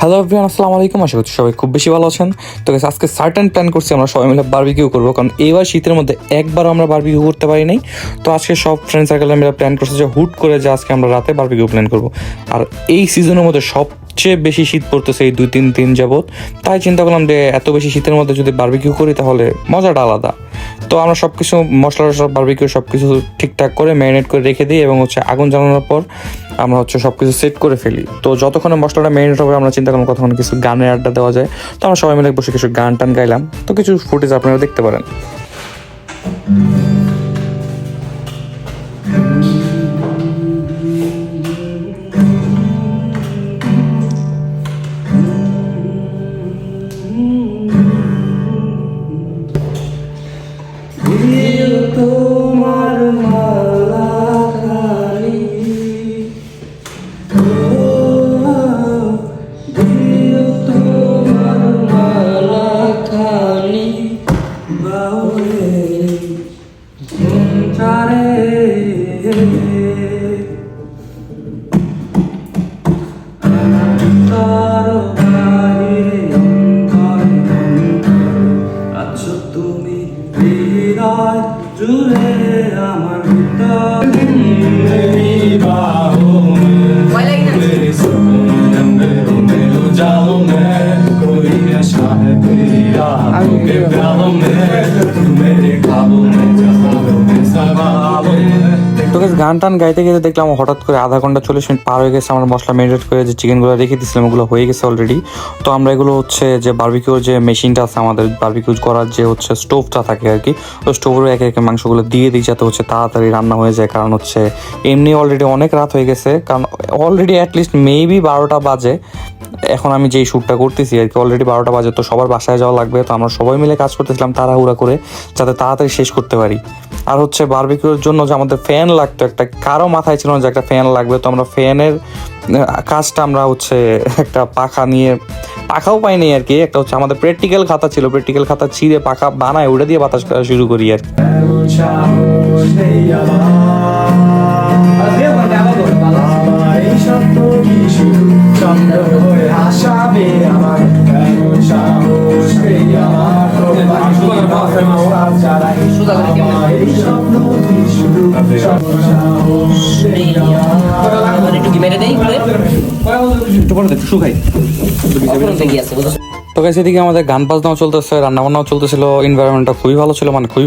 Hello everyone, আসসালামু আলাইকুম। আশা করছি সবাই খুব বেশি ভালো আছেন। তো গাইস, আজকে সার্টেন প্ল্যান করছি আমরা সবাই মিলে বারবিকিউ করবো, কারণ এইবার শীতের মধ্যে একবারও আমরা বারবিকিউ করতে পারি নাই। তো আজকে সব ফ্রেন্ড সার্কেল আমরা প্ল্যান করছি যে হুট করে যে আজকে আমরা রাতে বারবিকিউ প্ল্যান করবো। আর এই সিজনের মধ্যে সবচেয়ে বেশি শীত পড়তেছে এই 2-3 দিন যাবত। তাই চিন্তা করলাম যে এত বেশি শীতের মধ্যে যদি বারবিকিউ করি তাহলে মজাটা আলাদা। তো আমরা সব কিছু মশলা বারবিকিউ সব কিছু ঠিকঠাক করে ম্যারিনেট করে রেখে দিই এবং আগুন জ্বালানোর পর আমরা সব কিছু সেট করে ফেলি। তো যতক্ষণে মশলাটা ম্যারিনেট হবে আমরা চিন্তা করলাম কতক্ষণ কিছু গানের আড্ডা দেওয়া যায়। তো আমরা সবাই মিলে বসে কিছু গান টান গাইলাম। তো কিছু ফুটেজ আপনারা দেখতে পারেন। তো গান টান গাইতে গেতে দেখলাম হঠাৎ করে আধা ঘন্টা 40 মিনিট পার হয়ে গেছে। আমরা মশলা ম্যারিনেট করে যে চিকেনগুলো রেখে দিয়েছিলাম ওগুলো হয়ে গেছে অলরেডি। তো আমরা এগুলো যে বারবিকিউর যে মেশিনটা আছে আমাদের বারবিকিউ করার যে স্টোভটা থাকে আর কি, ওই স্টোভের একে একে মাংসগুলো দিয়ে দিই যাতে তাড়াতাড়ি রান্না হয়ে যায়। কারণ এমনি অলরেডি অনেক রাত হয়ে গেছে, কারণ অলরেডি অ্যাটলিস্ট মেবি 12টা বাজে এখন আমি যেই শ্যুটটা করতেছি আর কি। অলরেডি 12টা বাজে, তো সবার বাসায় যাওয়া লাগবে। তো আমরা সবাই মিলে কাজ করতেছিলাম তাড়াহুড়া করে যাতে তাড়াতাড়ি শেষ করতে পারি। আর বারবিকিউর জন্য যে আমাদের ফ্যান লাগতো, একটা কারো মাথায় ছিল না যে একটা ফ্যান লাগবে। তো আমরা ফ্যানের কাজটা আমরা একটা পাখাও পাইনি আর কি। একটা আমাদের প্র্যাকটিক্যাল খাতা ছিল, প্র্যাকটিক্যাল খাতা ছিঁড়ে পাখা বানায় ওটা দিয়ে বাতাস করা শুরু করি আর কি। তো গাইস, এদিকে আমাদের গান বাজনাও চলতেছে, রান্না বান্নাও চলতেছিল, এনভায়রনমেন্টটা খুবই ভালো ছিল, মানে খুবই